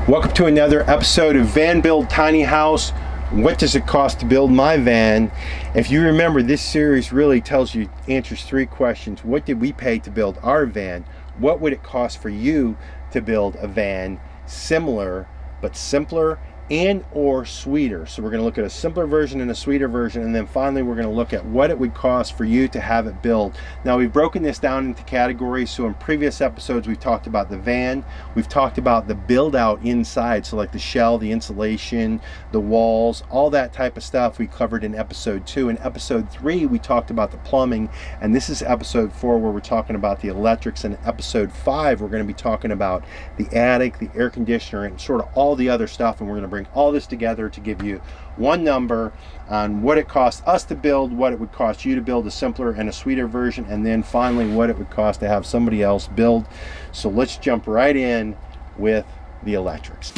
Welcome to another episode of Van Build Tiny House. What does it cost to build my van? If you remember, this series really answers three questions. What did we pay to build our van? What would it cost for you to build a van similar but simpler and or sweeter? So we're going to look at a simpler version and a sweeter version, and then finally we're going to look at what it would cost for you to have it built. Now, we've broken this down into categories. So in previous episodes we've talked about the van, we've talked about the build out inside, so like the shell, the insulation, the walls, all that type of stuff we covered in episode 2. In episode 3 we talked about the plumbing, and this is episode 4 where we're talking about the electrics, and episode 5 we're going to be talking about the attic, the air conditioner, and sort of all the other stuff, and we're going to bring all this together to give you one number on what it costs us to build, what it would cost you to build a simpler and a sweeter version, and then finally what it would cost to have somebody else build. So let's jump right in with the electrics.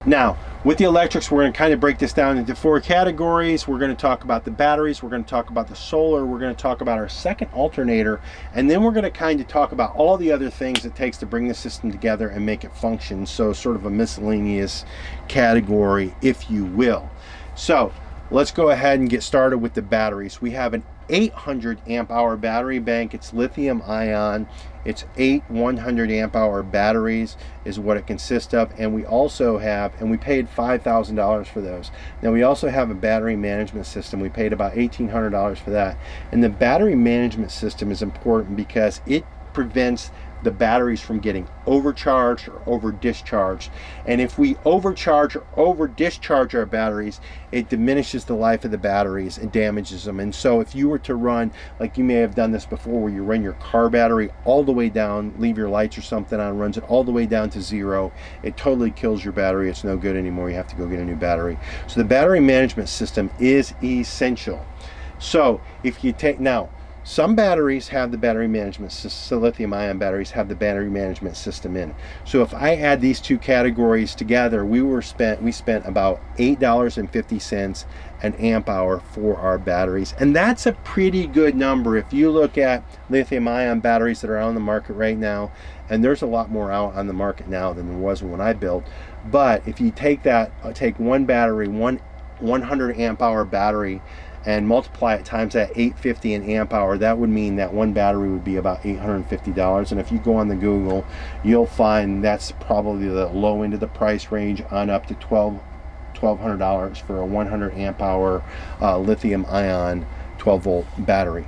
Now, with the electrics, we're going to kind of break this down into 4 categories. We're going to talk about the batteries, we're going to talk about the solar, we're going to talk about our second alternator, and then we're going to kind of talk about all the other things it takes to bring the system together and make it function. So sort of a miscellaneous category, if you will. So let's go ahead and get started with the batteries. We have an 800 amp hour battery bank. It's lithium ion. It's 8 100 amp hour batteries is what it consists of, and we also have, and we paid $5,000 for those. Now we also have a battery management system. We paid about $1,800 for that, and the battery management system is important because it prevents the batteries from getting overcharged or over discharged. And if we overcharge or over discharge our batteries, it diminishes the life of the batteries and damages them. And so if you were to run, like you may have done this before, where you run your car battery all the way down, leave your lights or something on, runs it all the way down to 0, it totally kills your battery. It's no good anymore. You have to go get a new battery. So the battery management system is essential. So if you take, now some batteries have the battery management system, so lithium ion batteries have the battery management system in. So if I add these two categories together, we spent about $8.50 an amp hour for our batteries, and that's a pretty good number. If you look at lithium ion batteries that are on the market right now, and there's a lot more out on the market now than there was when I built, but if you take one battery, one 100 amp hour battery, and multiply it times that 850 an amp hour, that would mean that one battery would be about $850. And if you go on the Google, you'll find that's probably the low end of the price range, on up to $1,200 for a 100 amp hour lithium ion 12 volt battery.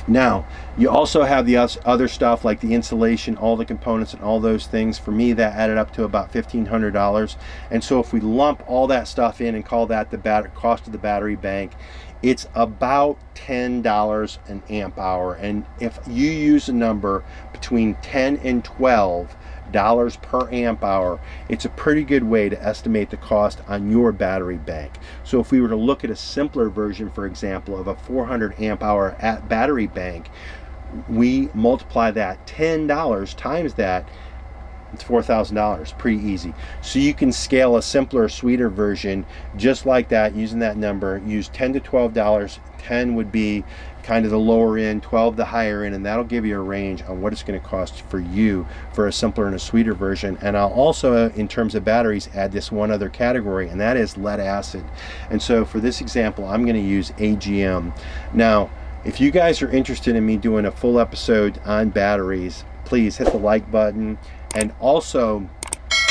Now, you also have the other stuff like the insulation, all the components and all those things. For me, that added up to about $1,500. And so if we lump all that stuff in and call that the cost of the battery bank, it's about $10 an amp hour. And if you use a number between $10 and $12 per amp hour, it's a pretty good way to estimate the cost on your battery bank. So if we were to look at a simpler version, for example, of a 400 amp hour battery bank, we multiply that $10 times that, it's $4,000. Pretty easy. So you can scale a simpler, sweeter version just like that using that number. Use $10 to $12. 10 would be kind of the lower end, 12 the higher end, and that'll give you a range on what it's going to cost for you for a simpler and a sweeter version. And I'll also, in terms of batteries, add this one other category, and that is lead acid. And so for this example, I'm going to use AGM. Now, if you guys are interested in me doing a full episode on batteries, please hit the like button, and also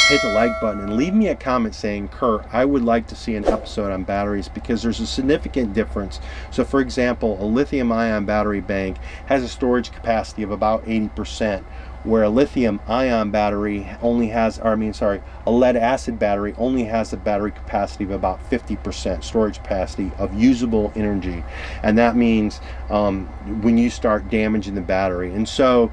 hit the like button and leave me a comment saying, Kurt, I would like to see an episode on batteries, because there's a significant difference. So for example, a lithium ion battery bank has a storage capacity of about 80%, where a lithium ion battery only has, a lead acid battery only has a battery capacity of about 50% storage capacity of usable energy. And that means when you start damaging the battery. And so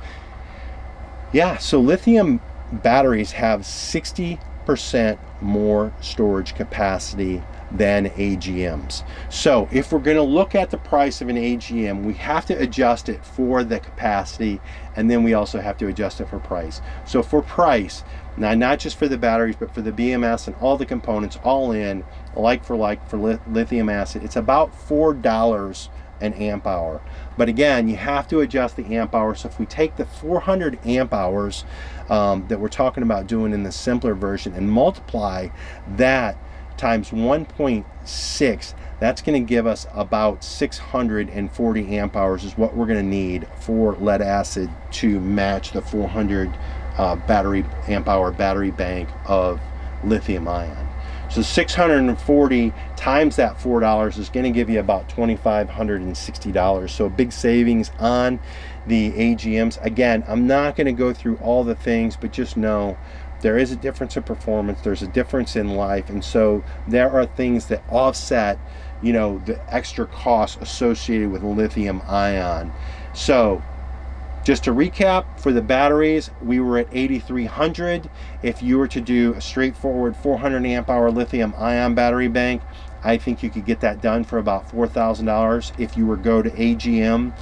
so lithium batteries have 60% more storage capacity than AGMs. So if we're going to look at the price of an AGM, we have to adjust it for the capacity, and then we also have to adjust it for price. So for price, now not just for the batteries, but for the BMS and all the components all in, like for lithium acid, it's about $4 an amp hour. But again, you have to adjust the amp hour. So if we take the 400 amp hours that we're talking about doing in the simpler version and multiply that times 1.6, that's going to give us about 640 amp hours is what we're going to need for lead acid to match the 400 battery amp hour battery bank of lithium ion. So 640 times that $4 is going to give you about $2,560. So a big savings on the AGMs. Again, I'm not going to go through all the things, but just know there is a difference in performance. There's a difference in life. And so there are things that offset, you know, the extra costs associated with lithium ion. So just to recap, for the batteries, we were at 8,300. If you were to do a straightforward 400 amp hour lithium ion battery bank, I think you could get that done for about $4,000. If you were to go to AGM,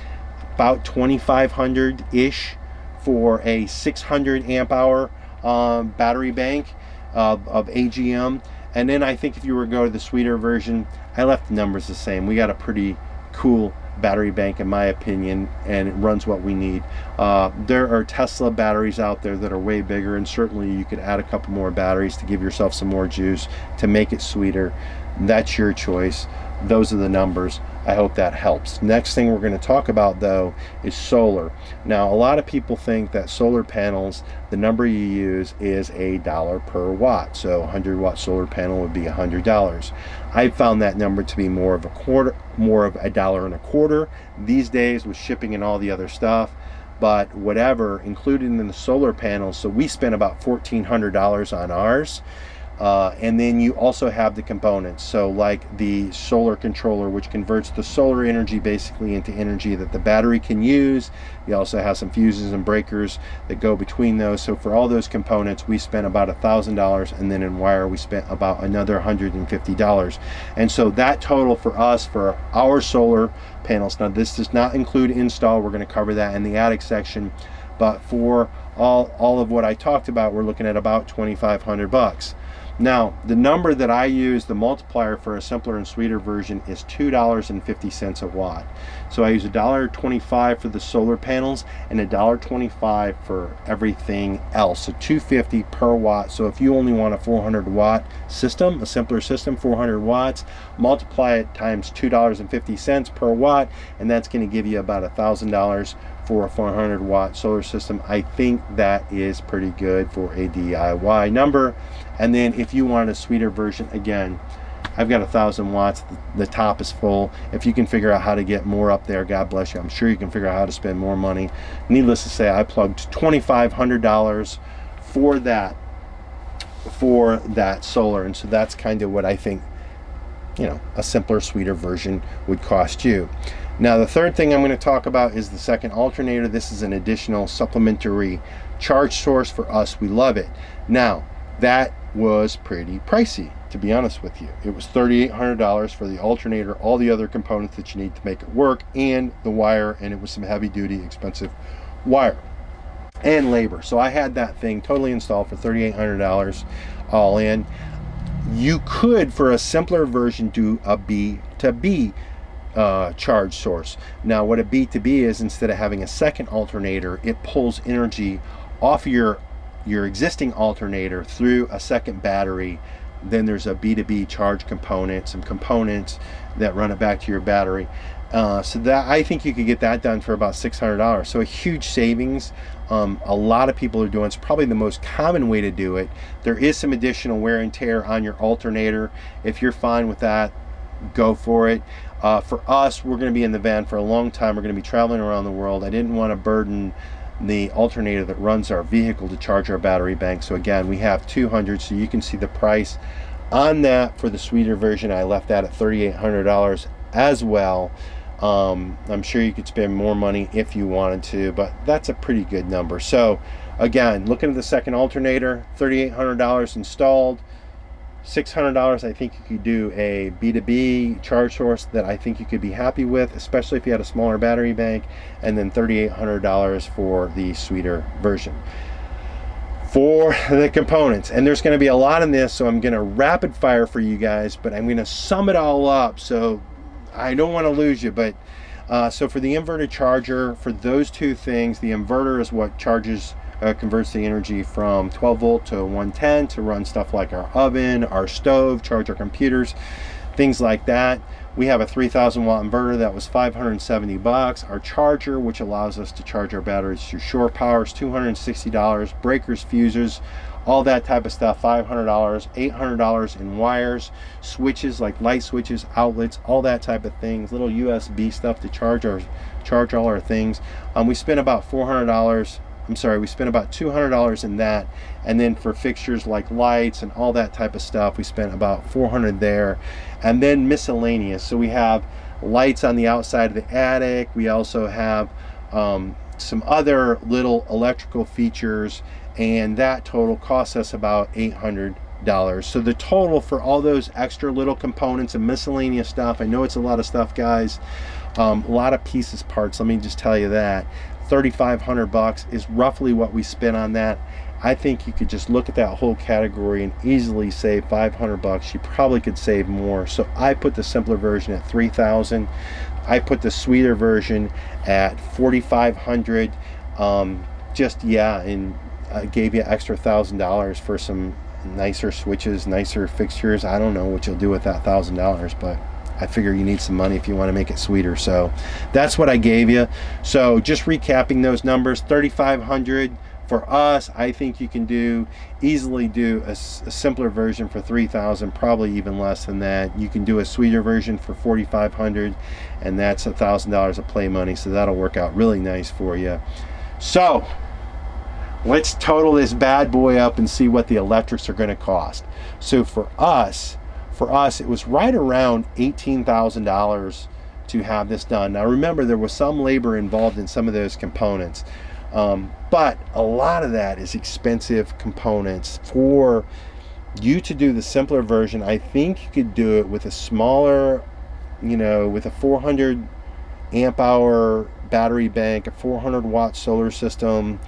about 2,500-ish for a 600 amp hour battery bank of AGM. And then I think if you were to go to the sweeter version, I left the numbers the same. We got a pretty cool battery bank in my opinion, and it runs what we need. There are Tesla batteries out there that are way bigger, and certainly you could add a couple more batteries to give yourself some more juice to make it sweeter. That's your choice. Those are the numbers. I hope that helps. Next thing we're going to talk about though is solar. Now a lot of people think that solar panels, the number you use is $1 per watt. So 100 watt solar panel would be $100. I found that number to be more of $1.25 these days with shipping and all the other stuff. But whatever, included in the solar panels, so we spent about $1,400 on ours. And then you also have the components, so like the solar controller, which converts the solar energy basically into energy that the battery can use. You also have some fuses and breakers that go between those. So for all those components, we spent about $1,000, and then in wire we spent about another $150. And so that total for us for our solar panels, now this does not include install, we're going to cover that in the attic section, but for all of what I talked about, we're looking at about $2,500. Now, the number that I use, the multiplier for a simpler and sweeter version, is $2.50 a watt. So I use $1.25 for the solar panels and $1.25 for everything else. So $2.50 per watt. So if you only want a 400 watt system, a simpler system, 400 watts, multiply it times $2.50 per watt, and that's going to give you about $1,000 for a 400 watt solar system. I think that is pretty good for a DIY number. And then if you want a sweeter version, again, I've got 1,000 watts. The top is full. If you can figure out how to get more up there, God bless you. I'm sure you can figure out how to spend more money. Needless to say, I plugged $2,500 for that solar, and so that's kind of what I think, you know, a simpler, sweeter version would cost you. Now the third thing I'm going to talk about is the second alternator. This is an additional supplementary charge source for us. We love it. Now that was pretty pricey, to be honest with you. It was $3,800 for the alternator, all the other components that you need to make it work, and the wire, and it was some heavy duty expensive wire and labor. So I had that thing totally installed for $3,800 all in. You could, for a simpler version, do a B2B charge source. Now what a B2B is, instead of having a second alternator, it pulls energy off your existing alternator through a second battery. Then there's a B2B charge component, some components that run it back to your battery. So that, I think you could get that done for about $600. So a huge savings. A lot of people are doing it. It's probably the most common way to do it. There is some additional wear and tear on your alternator. If you're fine with that, go for it. For us, we're going to be in the van for a long time. We're going to be traveling around the world. I didn't want to burden the alternator that runs our vehicle to charge our battery bank. So again, we have 200, so you can see the price on that. For the sweeter version, I left that at $3,800 as well. I'm sure you could spend more money if you wanted to, but that's a pretty good number. So again, looking at the second alternator, $3,800 installed, $600, I think you could do a B2B charge source that I think you could be happy with, especially if you had a smaller battery bank, and then $3,800 for the sweeter version. For the components, and there's going to be a lot in this, so I'm going to rapid fire for you guys, but I'm going to sum it all up, so I don't want to lose you. But so for the inverter charger, for those two things, the inverter is what converts the energy from 12 volt to 110 to run stuff like our oven, our stove, charge our computers, things like that. We have a 3,000 watt inverter that was $570. Our charger, which allows us to charge our batteries through shore power, is $260. Breakers, fuses, all that type of stuff, $500. $800 in wires, switches like light switches, outlets, all that type of things, little USB stuff to charge all our things. We spent about $400. We spent about $200 in that, and then for fixtures like lights and all that type of stuff, we spent about $400 there. And then miscellaneous, so we have lights on the outside of the attic. We also have some other little electrical features, and that total costs us about $800. So the total for all those extra little components and miscellaneous stuff, I know it's a lot of stuff, guys, a lot of pieces, parts, let me just tell you that, $3,500 is roughly what we spent on that. I think you could just look at that whole category and easily save $500. You probably could save more. So I put the simpler version at $3,000. I put the sweeter version at $4,500. And I gave you extra $1,000 for some nicer switches, nicer fixtures. I don't know what you'll do with that $1,000, but I figure you need some money if you want to make it sweeter. So that's what I gave you. So just recapping those numbers, $3,500 for us. I think you can easily do a simpler version for $3,000, probably even less than that. You can do a sweeter version for $4,500, and that's $1,000 of play money. So that'll work out really nice for you. So let's total this bad boy up and see what the electrics are going to cost. So for us, it was right around $18,000 to have this done. Now remember, there was some labor involved in some of those components, but a lot of that is expensive components. For you to do the simpler version, I think you could do it with a smaller, with a 400 amp hour battery bank, a 400 watt solar system,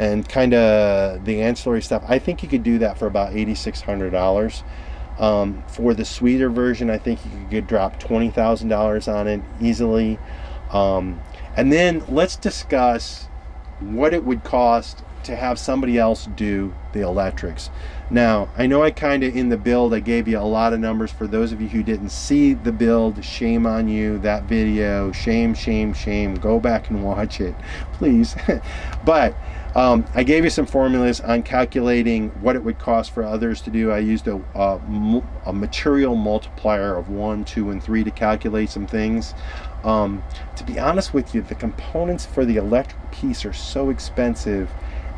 and kind of the ancillary stuff. I think you could do that for about $8,600. For the sweeter version, I think you could drop $20,000 on it easily. And then let's discuss what it would cost to have somebody else do the electrics. Now, I know in the build, I gave you a lot of numbers. For those of you who didn't see the build, shame on you, that video, shame, shame, shame. Go back and watch it, please. But I gave you some formulas on calculating what it would cost for others to do. I used a material multiplier of 1, 2, and 3 to calculate some things. To be honest with you, the components for the electric piece are so expensive,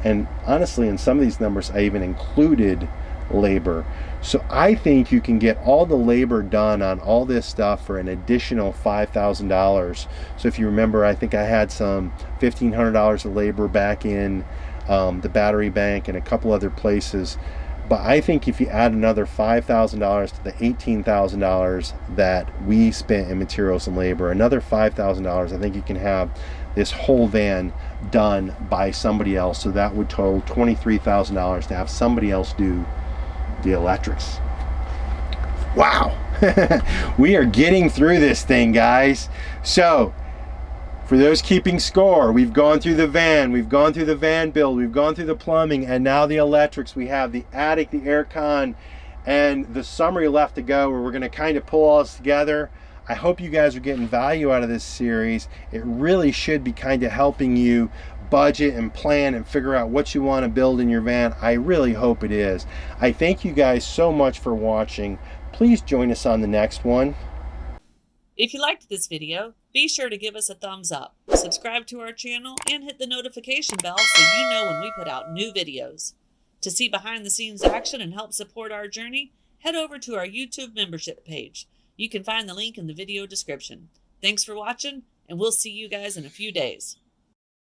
and honestly, in some of these numbers, I even included labor. So I think you can get all the labor done on all this stuff for an additional $5,000. So if you remember, I think I had some $1,500 of labor back in the battery bank and a couple other places. But I think if you add another $5,000 to the $18,000 that we spent in materials and labor, another $5,000, I think you can have this whole van done by somebody else. So that would total $23,000 to have somebody else do the electrics. Wow. We are getting through this thing, guys. So for those keeping score, we've gone through the van, we've gone through the van build, we've gone through the plumbing, and now the electrics. We have the attic, the air con, and the summary left to go, where we're going to kind of pull all this together. I hope you guys are getting value out of this series. It really should be kind of helping you budget and plan and figure out what you want to build in your van. I really hope it is. I thank you guys so much for watching. Please join us on the next one. If you liked this video, be sure to give us a thumbs up, subscribe to our channel, and hit the notification bell so you know when we put out new videos. To see behind the scenes action and help support our journey, head over to our YouTube membership page. You can find the link in the video description. Thanks for watching, and we'll see you guys in a few days.